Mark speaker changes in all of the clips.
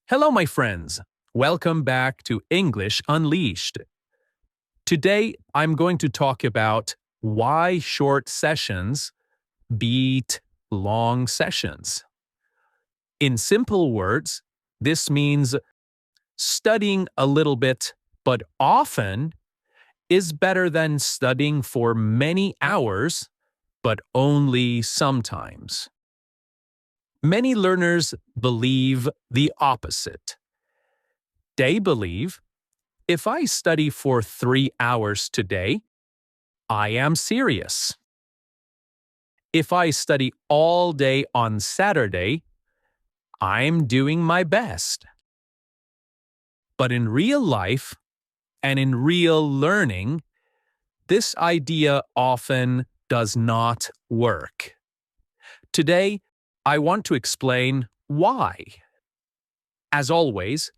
Speaker 1: Hello, my friends. Welcome back to English Unleashed. Today, I'm going to talk about why short sessions beat long sessions. In simple words, this means studying a little bit, but often, is better than studying for many hours, but only sometimes. Many learners believe the opposite. They believe, if I study for 3 hours today, I am serious. If I study all day on Saturday, I'm doing my best. But in real life and in real learning, this idea often does not work. Today, I want to explain why. As always,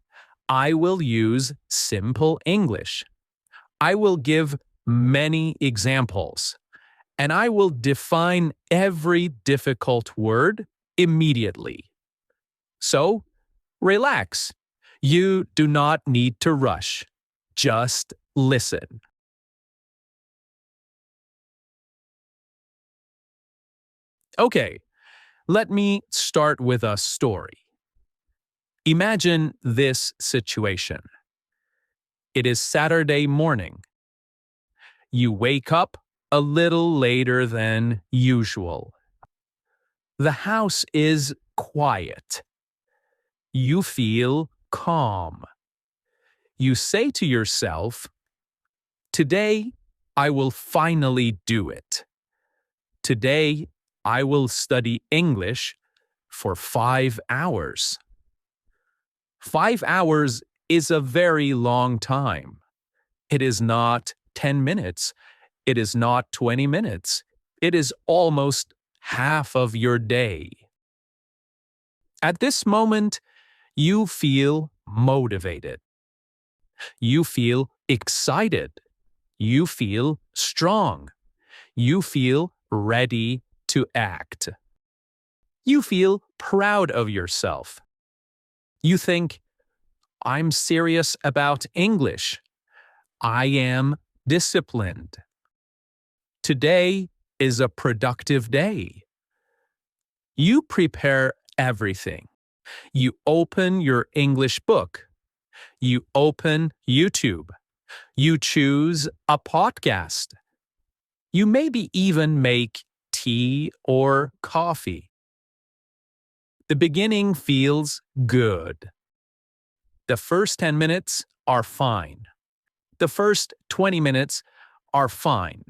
Speaker 1: I will use simple English. I will give many examples, and I will define every difficult word immediately. So, relax. You do not need to rush. Just listen. Okay, let me start with a story. Imagine this situation. It is Saturday morning. You wake up a little later than usual. The house is quiet. You feel calm. You say to yourself, "Today, I will finally do it. Today, I will study English for 5 hours." 5 hours is a very long time. It is not 10 minutes. It is not 20 minutes. It is almost half of your day. At this moment, you feel motivated. You feel excited. You feel strong. You feel ready to act. You feel proud of yourself. You think, I'm serious about English. I am disciplined. Today is a productive day. You prepare everything. You open your English book. You open YouTube. You choose a podcast. You maybe even make tea or coffee. The beginning feels good. The first 10 minutes are fine. The first 20 minutes are fine.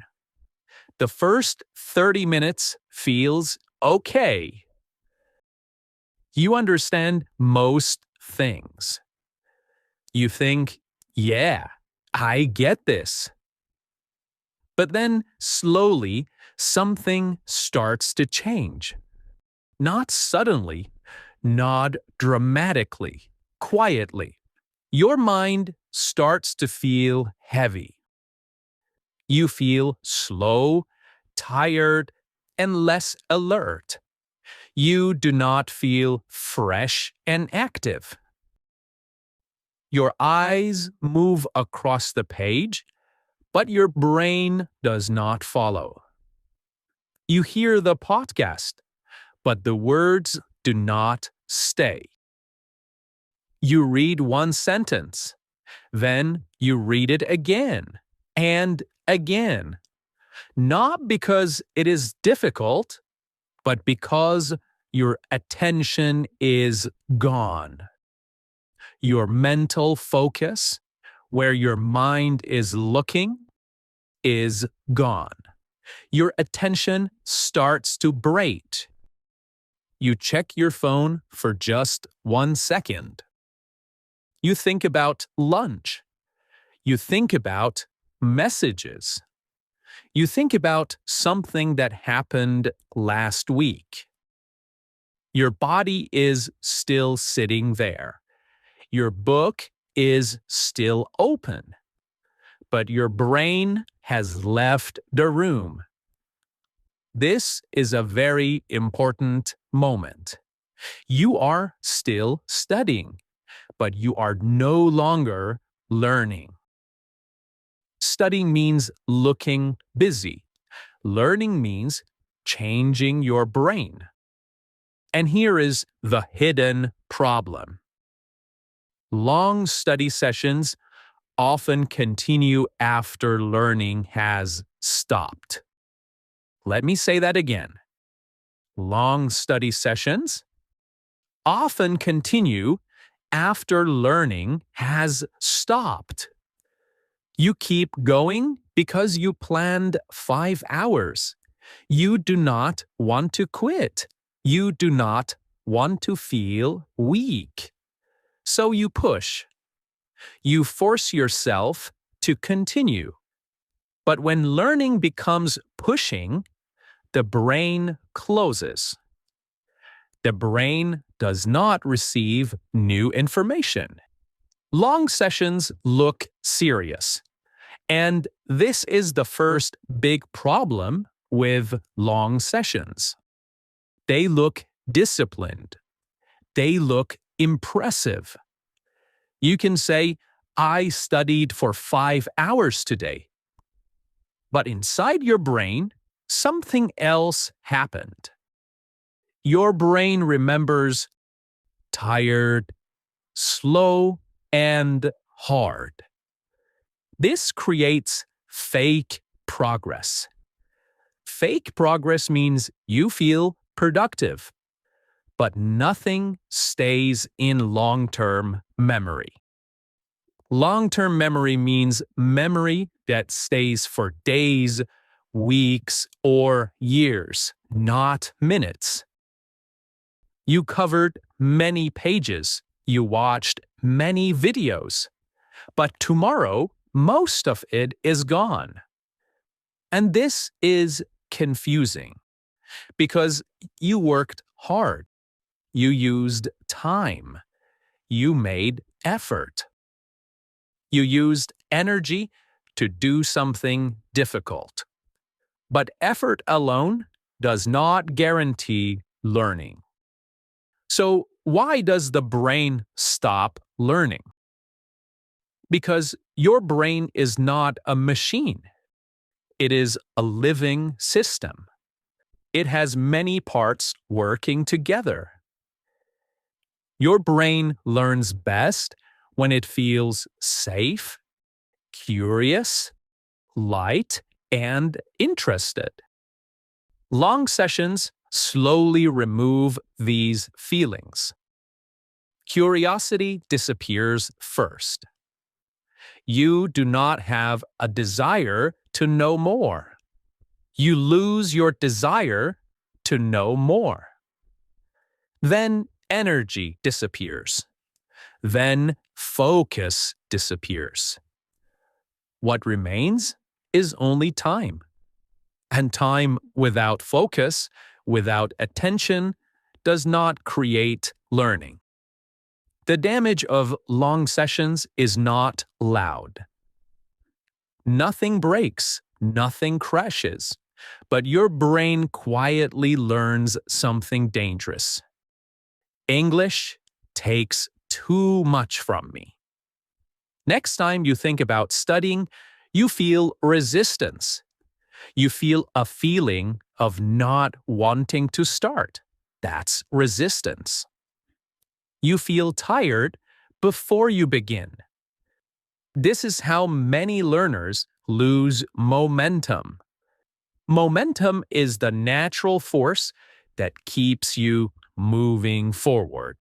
Speaker 1: The first 30 minutes feels okay. You understand most things. You think, yeah, I get this. But then, slowly, something starts to change. Not suddenly, not dramatically, quietly. Your mind starts to feel heavy. You feel slow, tired, and less alert. You do not feel fresh and active. Your eyes move across the page, but your brain does not follow. You hear the podcast, but the words do not stay. You read one sentence, then you read it again and again. Not because it is difficult, but because your attention is gone. Your mental focus, where your mind is looking, is gone. Your attention starts to break. You check your phone for just 1 second. You think about lunch. You think about messages. You think about something that happened last week. Your body is still sitting there. Your book is still open. But your brain has left the room. This is a very important moment. You are still studying. but you are no longer learning. Studying means looking busy. Learning means changing your brain. And here is the hidden problem. Long study sessions often continue after learning has stopped. Let me say that again. Long study sessions often continue after learning has stopped. You keep going because you planned 5 hours. You do not want to quit. You do not want to feel weak. So you push. You force yourself to continue. But when learning becomes pushing, the brain closes. The brain does not receive new information. Long sessions look serious. And this is the first big problem with long sessions. They look disciplined. They look impressive. You can say, I studied for 5 hours today. But inside your brain, something else happened. Your brain remembers tired, slow, and hard. This creates fake progress. Fake progress means you feel productive, but nothing stays in long-term memory. Long-term memory means memory that stays for days, weeks, or years, not minutes. You covered many pages. You watched many videos. But tomorrow, most of it is gone. And this is confusing because you worked hard. You used time. You made effort. You used energy to do something difficult. But effort alone does not guarantee learning. So why does the brain stop learning? Because your brain is not a machine. It is a living system. It has many parts working together. Your brain learns best when it feels safe, curious, light, and interested. Long sessions slowly remove these feelings. Curiosity disappears first. You do not have a desire to know more. You lose your desire to know more. Then energy disappears. Then focus disappears. What remains is only time. And time without focus, without attention, does not create learning. The damage of long sessions is not loud. Nothing breaks, nothing crashes, but your brain quietly learns something dangerous. English takes too much from me. Next time you think about studying, you feel resistance. You feel a feeling of not wanting to start. That's resistance. You feel tired before you begin. This is how many learners lose momentum. Momentum is the natural force that keeps you moving forward.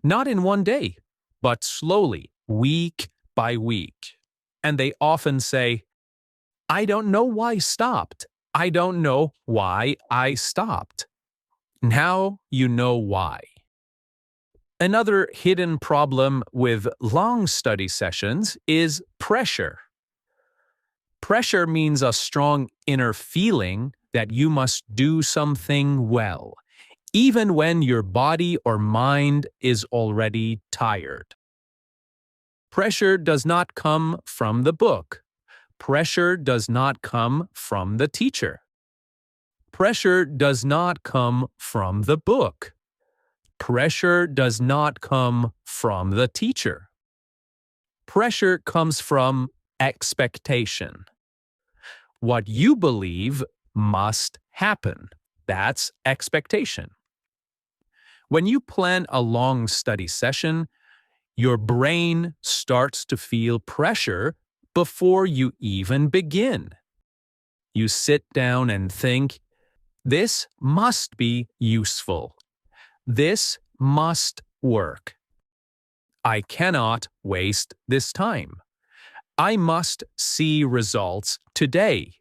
Speaker 1: Not in one day, but slowly, week by week. And they often say, I don't know why I stopped. I don't know why I stopped. Now you know why. Another hidden problem with long study sessions is pressure. Pressure means a strong inner feeling that you must do something well, even when your body or mind is already tired. Pressure does not come from the book. Pressure does not come from the teacher. Pressure does not come from the book. Pressure does not come from the teacher. Pressure comes from expectation. What you believe must happen. That's expectation. When you plan a long study session, your brain starts to feel pressure before you even begin. You sit down and think, this must be useful. This must work. I cannot waste this time. I must see results today.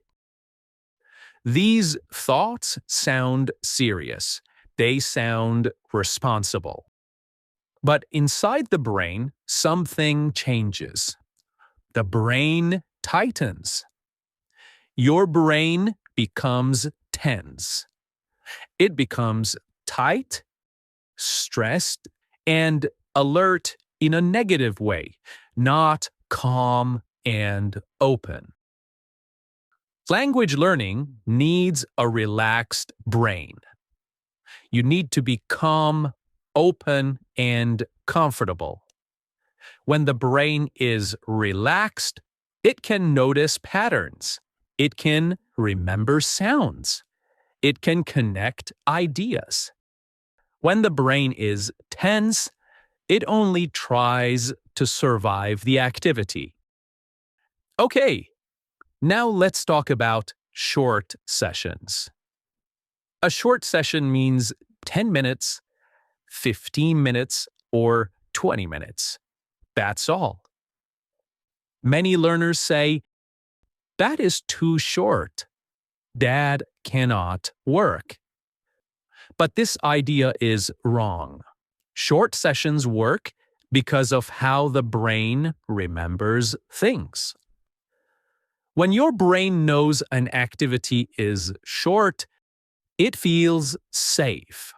Speaker 1: These thoughts sound serious. They sound responsible. But inside the brain, something changes. The brain tightens. Your brain becomes tense. It becomes tight, stressed, and alert in a negative way, not calm and open. Language learning needs a relaxed brain. You need to be calm, open, and comfortable. When the brain is relaxed, it can notice patterns. It can remember sounds. It can connect ideas. When the brain is tense, it only tries to survive the activity. Okay, now let's talk about short sessions. A short session means 10 minutes, 15 minutes, or 20 minutes. That's all. Many learners say, that is too short. That cannot work. But this idea is wrong. Short sessions work because of how the brain remembers things. When your brain knows an activity is short, it feels safe.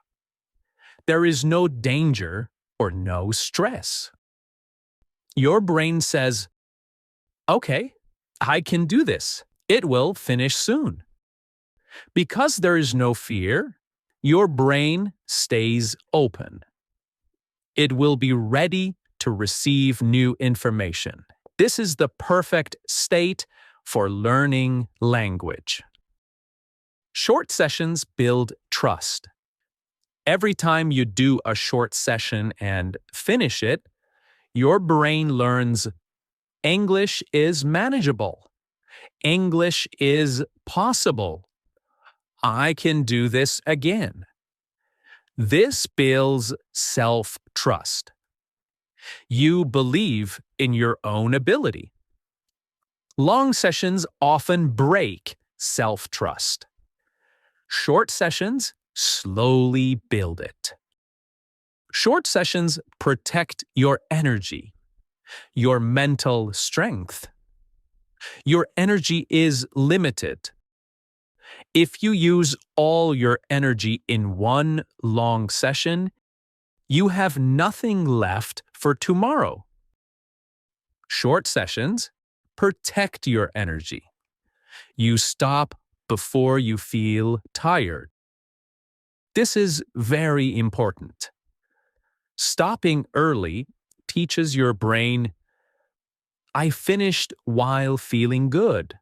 Speaker 1: There is no danger or no stress. Your brain says, okay, I can do this. It will finish soon. Because there is no fear, your brain stays open. It will be ready to receive new information. This is the perfect state for learning language. Short sessions build trust. Every time you do a short session and finish it, your brain learns English is manageable. English is possible. I can do this again. This builds self-trust. You believe in your own ability. Long sessions often break self-trust. Short sessions slowly build it. Short sessions protect your energy, your mental strength. Your energy is limited. If you use all your energy in one long session, you have nothing left for tomorrow. Short sessions protect your energy. You stop before you feel tired. This is very important. Stopping early teaches your brain, I finished while feeling good.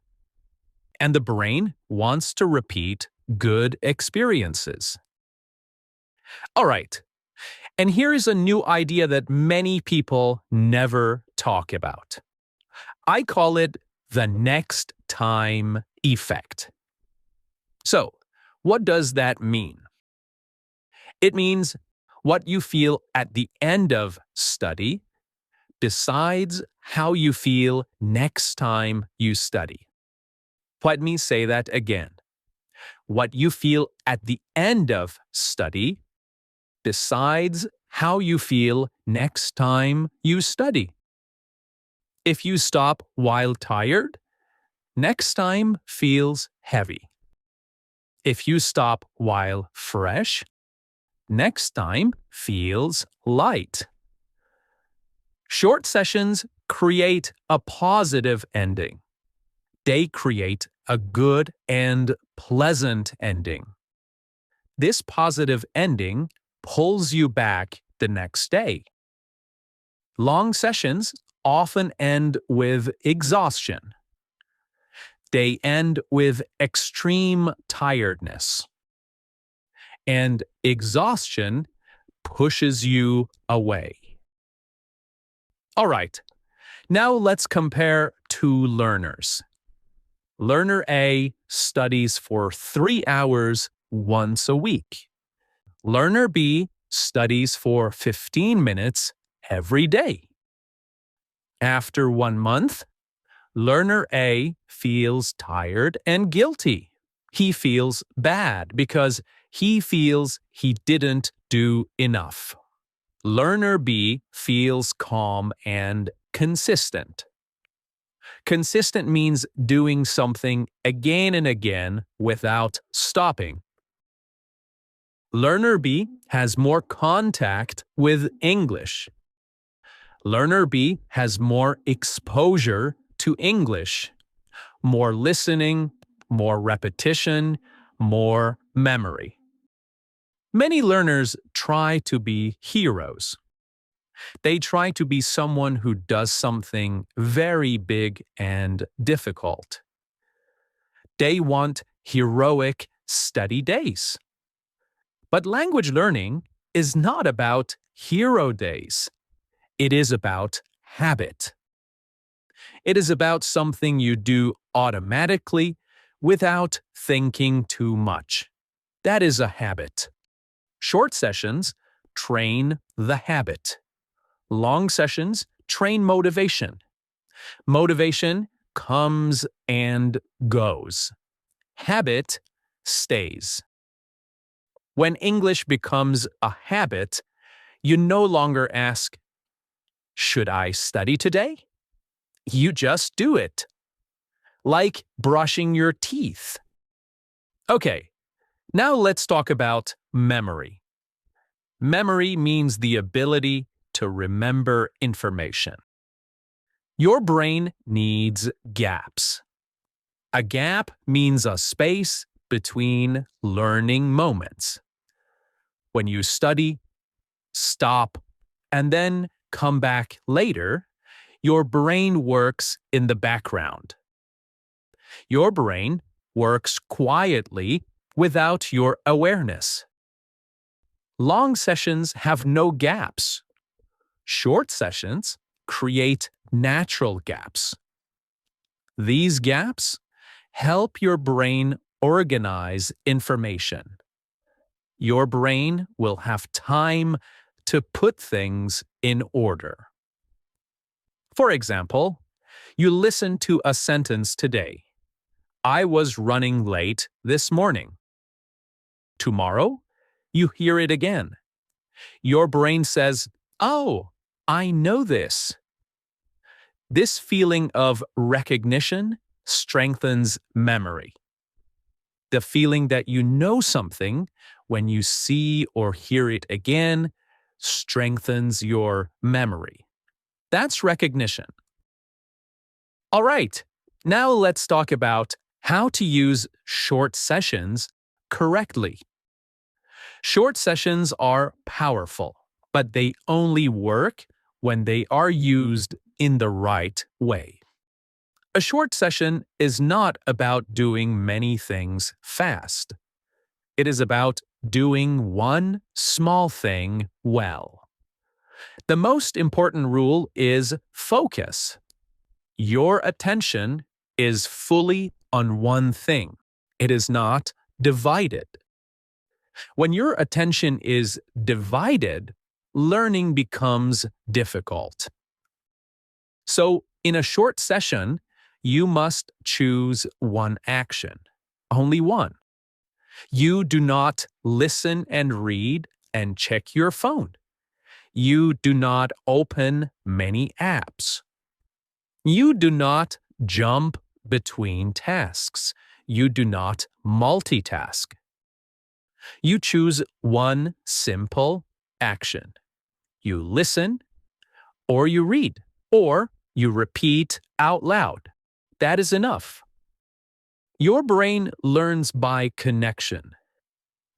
Speaker 1: And the brain wants to repeat good experiences. All right, and here is a new idea that many people never talk about. I call it the next time effect. So, what does that mean? It means what you feel at the end of study decides how you feel next time you study. Let me say that again. What you feel at the end of study decides how you feel next time you study. If you stop while tired, next time feels heavy. If you stop while fresh, next time feels light. Short sessions create a positive ending. They create a good and pleasant ending. This positive ending pulls you back the next day. Long sessions often end with exhaustion. They end with extreme tiredness. And exhaustion pushes you away. All right, now let's compare two learners. Learner A studies for 3 hours once a week. Learner B studies for 15 minutes every day. After 1 month, Learner A feels tired and guilty. He feels bad because he feels he didn't do enough. Learner B feels calm and consistent. Consistent means doing something again and again without stopping. Learner B has more contact with English. Learner B has more exposure to English, more listening, more repetition, more memory. Many learners try to be heroes. They try to be someone who does something very big and difficult. They want heroic study days. But language learning is not about hero days. It is about habit. It is about something you do automatically without thinking too much. That is a habit. Short sessions train the habit. Long sessions train motivation. Motivation comes and goes. Habit stays. When English becomes a habit, you no longer ask, "Should I study today?" You just do it. Like brushing your teeth. Okay, now let's talk about memory. Memory means the ability to remember information. Your brain needs gaps. A gap means a space between learning moments. When you study, stop, and then come back later, your brain works in the background. Your brain works quietly without your awareness. Long sessions have no gaps. Short sessions create natural gaps. These gaps help your brain organize information. Your brain will have time to put things in order. For example, you listen to a sentence today. I was running late this morning. Tomorrow, you hear it again. Your brain says, "Oh, I know this." This feeling of recognition strengthens memory. The feeling that you know something when you see or hear it again strengthens your memory. That's recognition. All right, now let's talk about how to use short sessions correctly. Short sessions are powerful, but they only work when they are used in the right way. A short session is not about doing many things fast. It is about doing one small thing well. The most important rule is focus. Your attention is fully on one thing. It is not divided. When your attention is divided, learning becomes difficult. So, in a short session, you must choose one action, only one. You do not listen and read and check your phone. You do not open many apps. You do not jump between tasks. You do not multitask. You choose one simple action. You listen, or you read, or you repeat out loud. That is enough. Your brain learns by connection.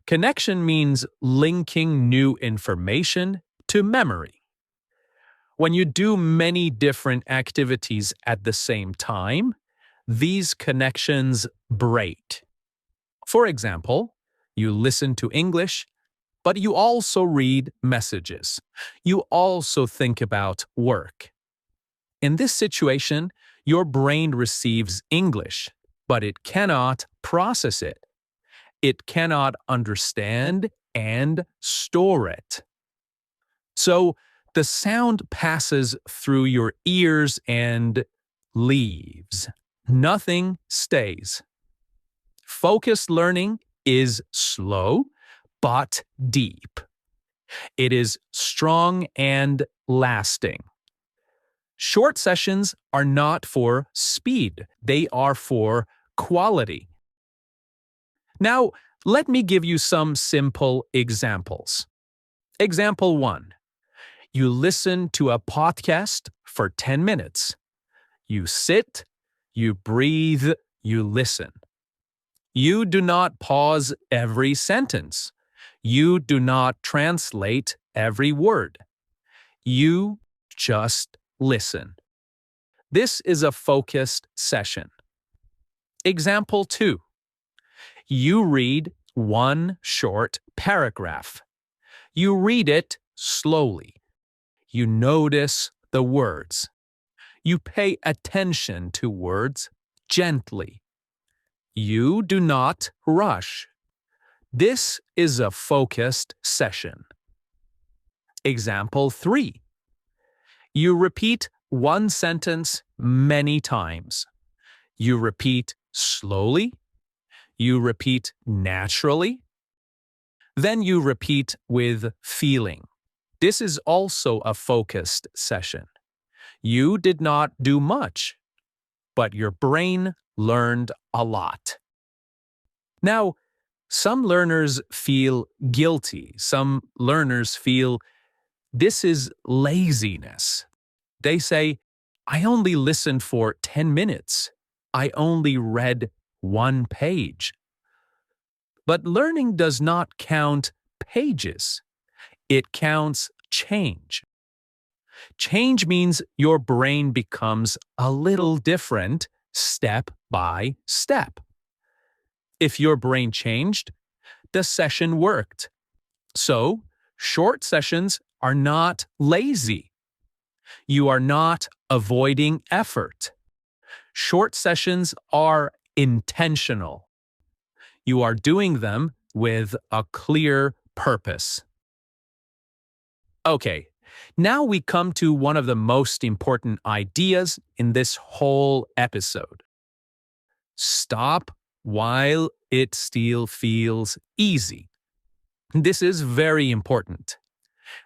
Speaker 1: Connection means linking new information to memory. When you do many different activities at the same time, these connections break. For example, you listen to English, but you also read messages. You also think about work. In this situation, your brain receives English, but it cannot process it. It cannot understand and store it. So the sound passes through your ears and leaves. Nothing stays. Focused learning is slow but deep. It is strong and lasting. Short sessions are not for speed, they are for quality. Now, let me give you some simple examples. Example 1. You listen to a podcast for 10 minutes. You sit, you breathe, you listen. You do not pause every sentence. You do not translate every word. You just listen. This is a focused session. Example 2. You read one short paragraph. You read it slowly. You notice the words. You pay attention to words gently. You do not rush. This is a focused session. Example 3. You repeat one sentence many times. You repeat slowly. You repeat naturally. Then you repeat with feeling. This is also a focused session. You did not do much, but your brain learned a lot. Now, some learners feel guilty. Some learners feel this is laziness. They say, I only listened for 10 minutes. I only read one page. But learning does not count pages. It counts change. Change means your brain becomes a little different step by step. If your brain changed, the session worked. So, short sessions are not lazy. You are not avoiding effort. Short sessions are intentional. You are doing them with a clear purpose. Okay, now we come to one of the most important ideas in this whole episode. Stop while it still feels easy. This is very important.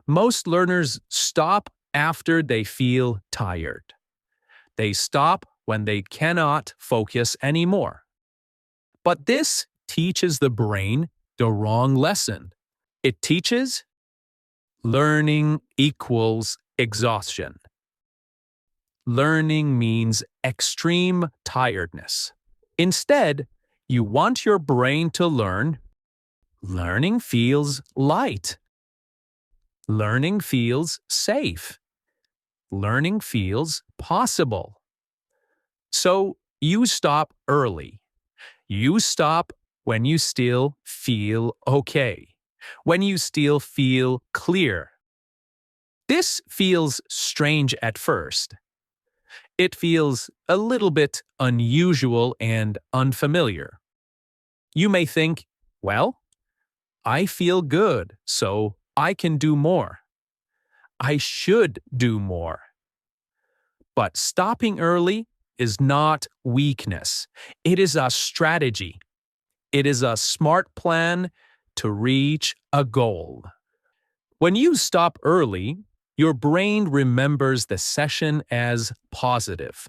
Speaker 1: Most learners stop after they feel tired. They stop when they cannot focus anymore. But this teaches the brain the wrong lesson. It teaches learning equals exhaustion. Learning means extreme tiredness. Instead, you want your brain to learn. Learning feels light. Learning feels safe. Learning feels possible. So you stop early. You stop when you still feel okay, when you still feel clear. This feels strange at first. It feels a little bit unusual and unfamiliar. You may think, well, I feel good, so I can do more. I should do more. But stopping early is not weakness. It is a strategy. It is a smart plan to reach a goal. When you stop early, your brain remembers the session as positive.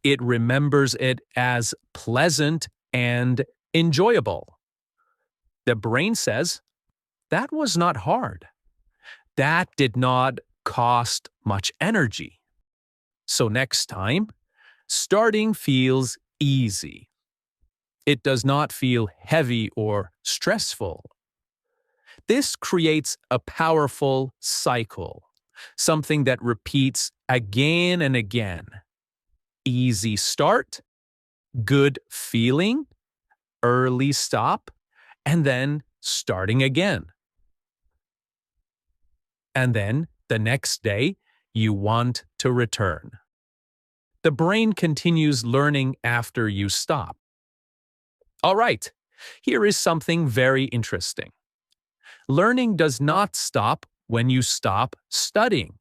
Speaker 1: It remembers it as pleasant and enjoyable. The brain says, that was not hard. That did not cost much energy. So next time, starting feels easy. It does not feel heavy or stressful. This creates a powerful cycle, something that repeats again and again. Easy start, good feeling, early stop, and then starting again. And then the next day, you want to return. The brain continues learning after you stop. All right, here is something very interesting. Learning does not stop when you stop studying.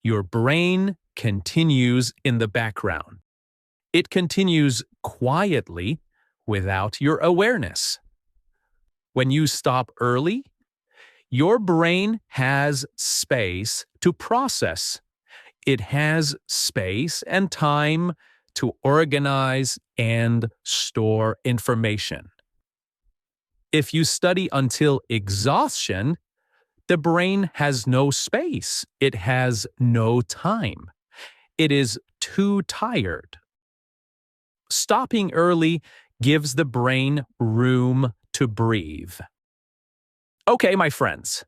Speaker 1: Your brain continues in the background. It continues quietly without your awareness. When you stop early, your brain has space to process. It has space and time to organize and store information. If you study until exhaustion, the brain has no space. It has no time. It is too tired. Stopping early gives the brain room to breathe. Okay, my friends,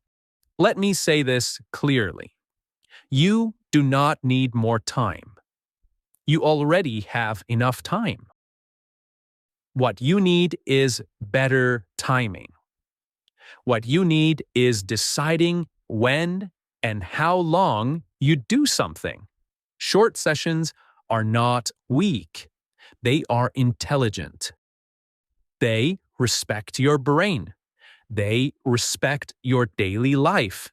Speaker 1: let me say this clearly. You do not need more time. You already have enough time. What you need is better timing. What you need is deciding when and how long you do something. Short sessions are not weak. They are intelligent. They respect your brain. They respect your daily life.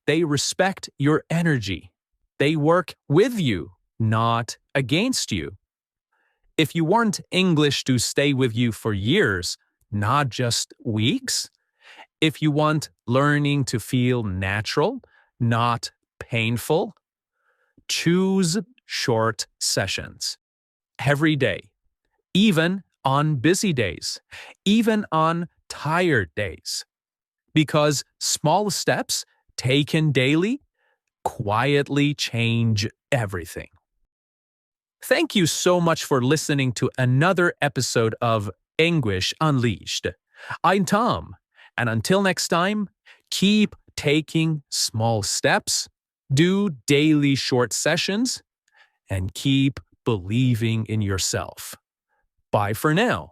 Speaker 1: They respect your energy. They work with you, not against you. If you want English to stay with you for years, not just weeks, if you want learning to feel natural, not painful, choose short sessions every day, even on busy days, even on tired days. Because small steps taken daily quietly change everything. Thank you so much for listening to another episode of English Unleashed. I'm Tom, and until next time, keep taking small steps, do daily short sessions, and keep believing in yourself. Bye for now.